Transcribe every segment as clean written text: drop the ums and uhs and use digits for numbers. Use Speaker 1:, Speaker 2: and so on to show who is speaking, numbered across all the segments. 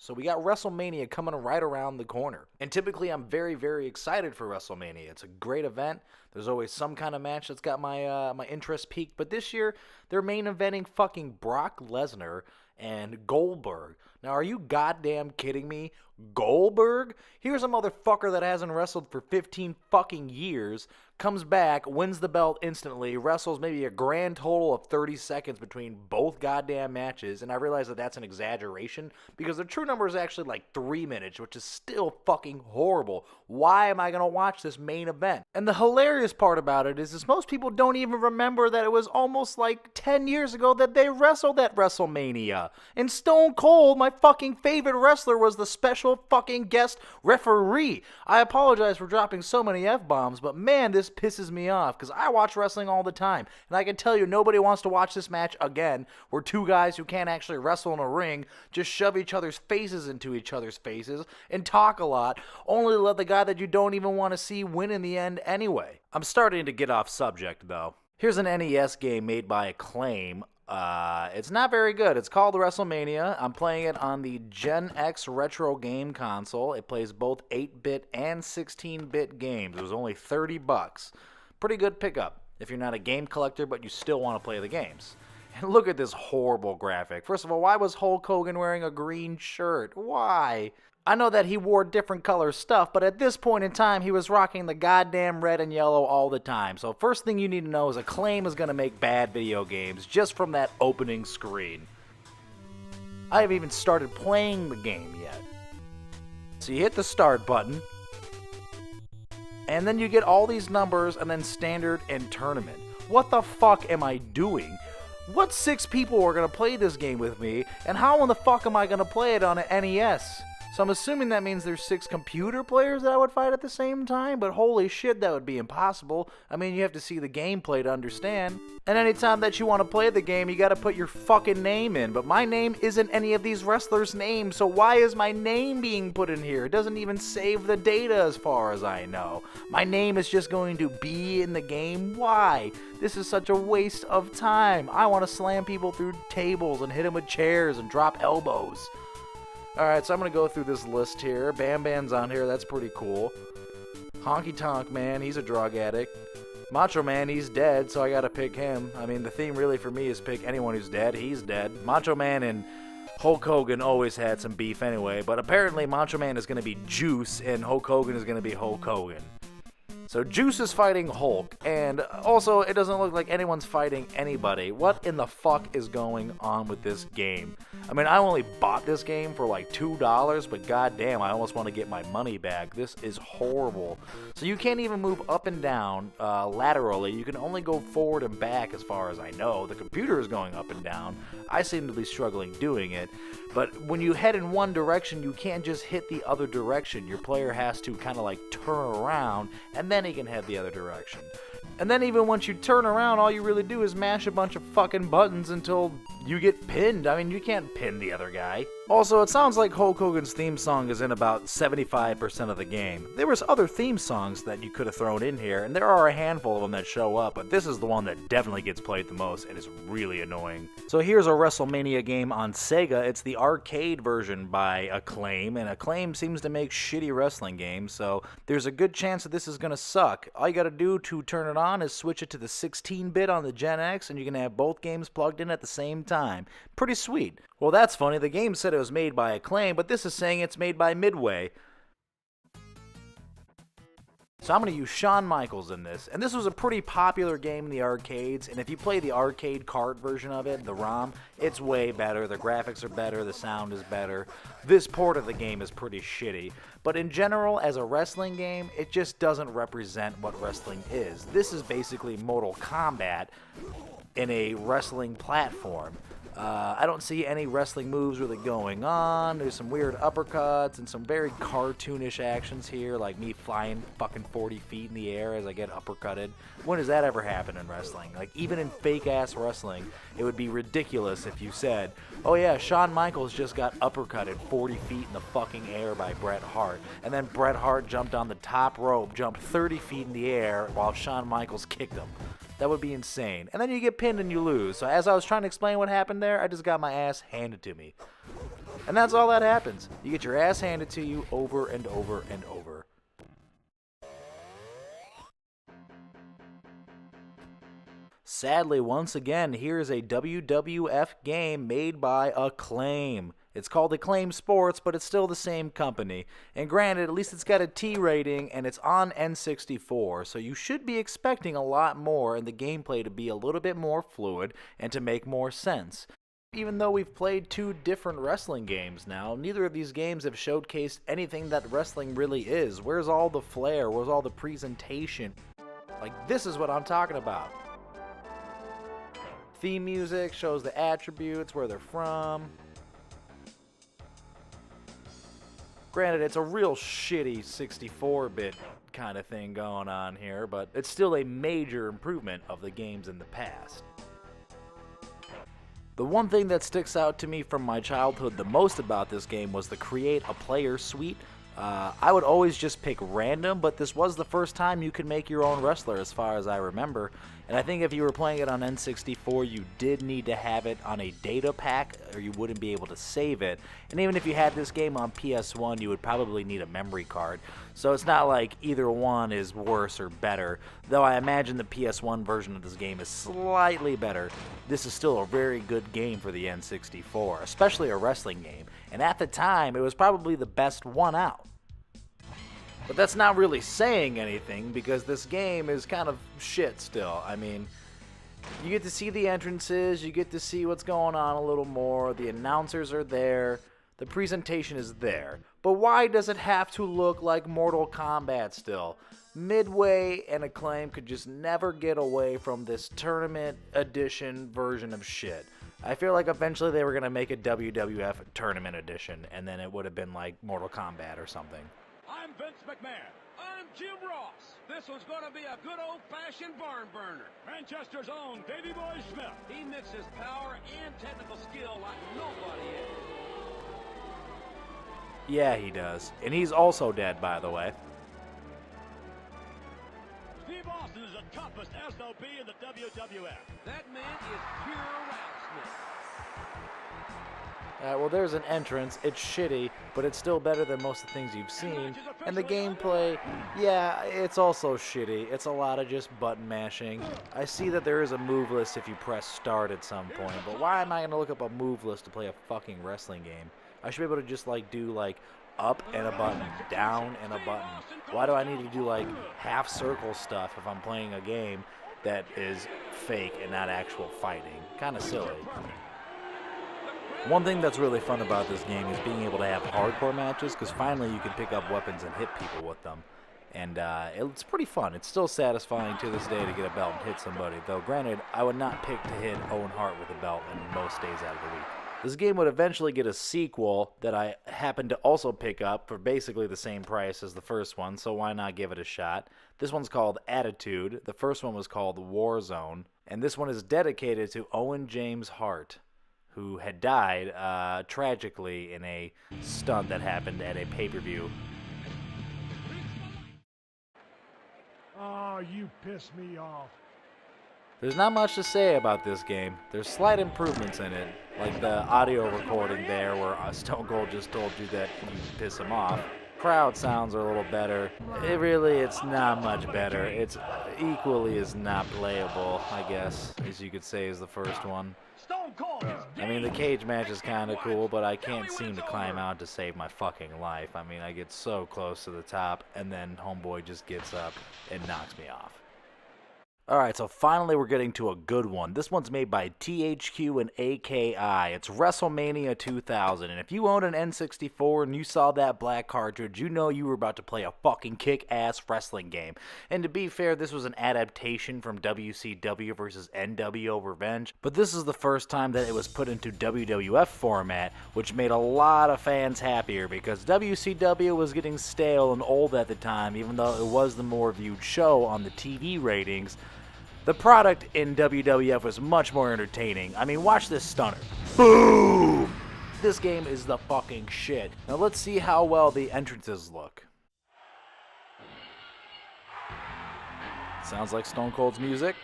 Speaker 1: So we got WrestleMania coming right around the corner. And typically I'm very, very excited for WrestleMania. It's a great event. There's always some kind of match that's got my interest peaked. But this year, they're main eventing fucking Brock Lesnar and Goldberg. Now, are you goddamn kidding me? Goldberg? Here's a motherfucker that hasn't wrestled for 15 fucking years, comes back, wins the belt instantly, wrestles maybe a grand total of 30 seconds between both goddamn matches, and I realize that that's an exaggeration, because the true number is actually like 3 minutes, which is still fucking horrible. Why am I gonna watch this main event? And the hilarious part about it is most people don't even remember that it was almost like 10 years ago that they wrestled at WrestleMania. And Stone Cold, my fucking favorite wrestler, was the special fucking guest referee. I apologize for dropping so many F-bombs, but man, this pisses me off, because I watch wrestling all the time, and I can tell you nobody wants to watch this match again, where two guys who can't actually wrestle in a ring just shove each other's faces into each other's faces and talk a lot, only to let the guy that you don't even want to see win in the end anyway. I'm starting to get off subject, though. Here's an NES game made by Acclaim. It's not very good. It's called Wrestlemania. I'm playing it on the Gen X retro game console. It plays both 8-bit and 16-bit games. It was only $30. Pretty good pickup if you're not a game collector but you still want to play the games. And look at this horrible graphic. First of all, why was Hulk Hogan wearing a green shirt? Why? I know that he wore different color stuff, but at this point in time, he was rocking the goddamn red and yellow all the time. So first thing you need to know is Acclaim is going to make bad video games just from that opening screen. I haven't even started playing the game yet. So you hit the start button, and then you get all these numbers, and then standard and tournament. What the fuck am I doing? What 6 people are going to play this game with me, and how in the fuck am I going to play it on an NES? So I'm assuming that means there's 6 computer players that I would fight at the same time, but holy shit, that would be impossible. I mean, you have to see the gameplay to understand. And anytime that you want to play the game, you gotta put your fucking name in, but my name isn't any of these wrestlers' names, so why is my name being put in here? It doesn't even save the data as far as I know. My name is just going to be in the game? Why? This is such a waste of time. I want to slam people through tables and hit them with chairs and drop elbows. Alright, so I'm going to go through this list here. Bam Bam's on here, that's pretty cool. Honky Tonk Man, he's a drug addict. Macho Man, he's dead, so I gotta pick him. I mean, the theme really for me is pick anyone who's dead. He's dead. Macho Man and Hulk Hogan always had some beef anyway, but apparently Macho Man is going to be Juice, and Hulk Hogan is going to be Hulk Hogan. So Juice is fighting Hulk, and also it doesn't look like anyone's fighting anybody. What in the fuck is going on with this game? I mean, I only bought this game for like $2, but goddamn, I almost want to get my money back. This is horrible. So you can't even move up and down laterally. You can only go forward and back as far as I know. The computer is going up and down. I seem to be struggling doing it. But when you head in one direction, you can't just hit the other direction. Your player has to kind of like turn around, and then he can head the other direction. And then even once you turn around, all you really do is mash a bunch of fucking buttons until you get pinned. I mean, you can't pin the other guy. Also, it sounds like Hulk Hogan's theme song is in about 75% of the game. There was other theme songs that you could have thrown in here, and there are a handful of them that show up, but this is the one that definitely gets played the most and is really annoying. So here's a WrestleMania game on Sega. It's the arcade version by Acclaim, and Acclaim seems to make shitty wrestling games, so there's a good chance that this is going to suck. All you gotta do to turn it on is switch it to the 16-bit on the Gen X, and you can have both games plugged in at the same time. Pretty sweet. Well, that's funny. The game said it was made by Acclaim, but this is saying it's made by Midway. So I'm going to use Shawn Michaels in this, and this was a pretty popular game in the arcades, and if you play the arcade cart version of it, the ROM, it's way better. The graphics are better, the sound is better. This port of the game is pretty shitty, but in general, as a wrestling game, it just doesn't represent what wrestling is. This is basically Mortal Kombat in a wrestling platform. I don't see any wrestling moves really going on. There's some weird uppercuts and some very cartoonish actions here, like me flying fucking 40 feet in the air as I get uppercutted. When does that ever happen in wrestling? Like, even in fake-ass wrestling, it would be ridiculous if you said, oh yeah, Shawn Michaels just got uppercutted 40 feet in the fucking air by Bret Hart, and then Bret Hart jumped on the top rope, jumped 30 feet in the air while Shawn Michaels kicked him. That would be insane. And then you get pinned and you lose. So as I was trying to explain what happened there, I just got my ass handed to me. And that's all that happens. You get your ass handed to you over and over and over. Sadly, once again, here's a WWF game made by Acclaim. It's called Acclaim Sports, but it's still the same company. And granted, at least it's got a T rating, and it's on N64, so you should be expecting a lot more and the gameplay to be a little bit more fluid and to make more sense. Even though we've played two different wrestling games now, neither of these games have showcased anything that wrestling really is. Where's all the flair? Where's all the presentation? Like, this is what I'm talking about. Theme music shows the attributes, where they're from. Granted, it's a real shitty 64-bit kind of thing going on here, but it's still a major improvement of the games in the past. The one thing that sticks out to me from my childhood the most about this game was the create a player suite. I would always just pick random, but this was the first time you could make your own wrestler as far as I remember. And I think if you were playing it on N64, you did need to have it on a data pack or you wouldn't be able to save it. And even if you had this game on PS1, you would probably need a memory card. So it's not like either one is worse or better, though I imagine the PS1 version of this game is slightly better. This is still a very good game for the N64, especially a wrestling game. And at the time, it was probably the best one out. But that's not really saying anything because this game is kind of shit still. I mean, you get to see the entrances, you get to see what's going on a little more, the announcers are there, the presentation is there. But why does it have to look like Mortal Kombat still? Midway and Acclaim could just never get away from this tournament edition version of shit. I feel like eventually they were going to make a WWF tournament edition, and then it would have been like Mortal Kombat or something.
Speaker 2: I'm Vince McMahon. I'm Jim Ross. This one's going to be a good old-fashioned barn burner. Manchester's own Davey Boy Smith. He mixes power and technical skill like nobody else.
Speaker 1: Yeah, he does. And he's also dead, by the way.
Speaker 2: Steve Austin is the toughest SOB in the WWF. That man is pure Roughsmith.
Speaker 1: Well, there's an entrance. It's shitty, but it's still better than most of the things you've seen. And the gameplay, yeah, it's also shitty. It's a lot of just button mashing. I see that there is a move list if you press start at some point, but why am I going to look up a move list to play a fucking wrestling game? I should be able to just, do, up and a button, down and a button. Why do I need to do, half circle stuff if I'm playing a game that is fake and not actual fighting? Kind of silly. One thing that's really fun about this game is being able to have hardcore matches, because finally you can pick up weapons and hit people with them. And it's pretty fun. It's still satisfying to this day to get a belt and hit somebody, though granted, I would not pick to hit Owen Hart with a belt in most days out of the week. This game would eventually get a sequel that I happened to also pick up for basically the same price as the first one, so why not give it a shot? This one's called Attitude. The first one was called Warzone. And this one is dedicated to Owen James Hart, who had died tragically in a stunt that happened at a pay-per-view.
Speaker 3: Oh, you pissed me off.
Speaker 1: There's not much to say about this game. There's slight improvements in it, like the audio recording there where Stone Cold just told you that you piss him off. Crowd sounds are a little better. It's not much better. It's equally as not playable, I guess, as you could say, as the first one. I mean, the cage match is kind of cool, but I can't seem to climb out to save my fucking life. I mean, I get so close to the top, and then Homeboy just gets up and knocks me off. Alright, so finally we're getting to a good one. This one's made by THQ and AKI. It's Wrestlemania 2000, and if you own an N64 and you saw that black cartridge, you know you were about to play a fucking kick-ass wrestling game. And to be fair, this was an adaptation from WCW vs. NWO Revenge, but this is the first time that it was put into WWF format, which made a lot of fans happier because WCW was getting stale and old at the time, even though it was the more viewed show on the TV ratings. The product in WWF was much more entertaining. I mean, watch this stunner. Boom! This game is the fucking shit. Now let's see how well the entrances look. Sounds like Stone Cold's music.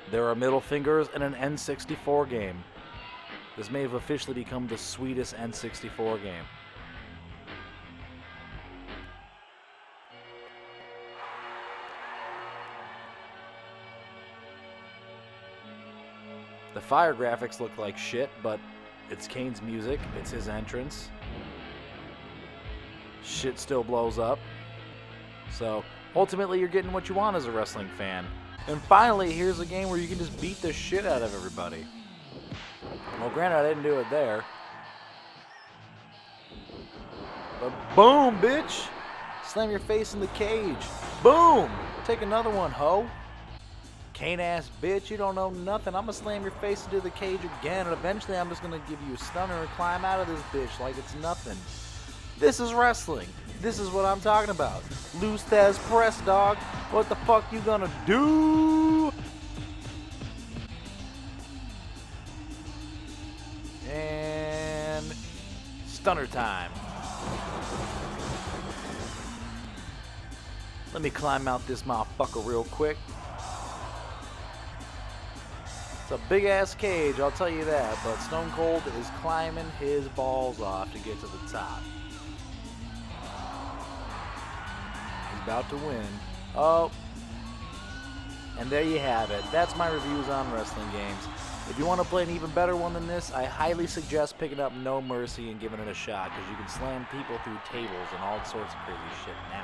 Speaker 1: There are middle fingers in an N64 game. This may have officially become the sweetest N64 game. The fire graphics look like shit, but it's Kane's music, it's his entrance. Shit still blows up. So, ultimately you're getting what you want as a wrestling fan. And finally, here's a game where you can just beat the shit out of everybody. Well, granted, I didn't do it there. But boom, bitch! Slam your face in the cage. Boom! Take another one, ho. Kane-ass bitch, you don't know nothing. I'm gonna slam your face into the cage again, and eventually I'm just gonna give you a stunner and climb out of this bitch like it's nothing. This is wrestling. This is what I'm talking about. Luz Thez press, dog. What the fuck you gonna do? And stunner time. Let me climb out this motherfucker real quick. It's a big ass cage, I'll tell you that, but Stone Cold is climbing his balls off to get to the top. He's about to win. Oh. And there you have it. That's my reviews on wrestling games. If you want to play an even better one than this, I highly suggest picking up No Mercy and giving it a shot, because you can slam people through tables and all sorts of crazy shit now.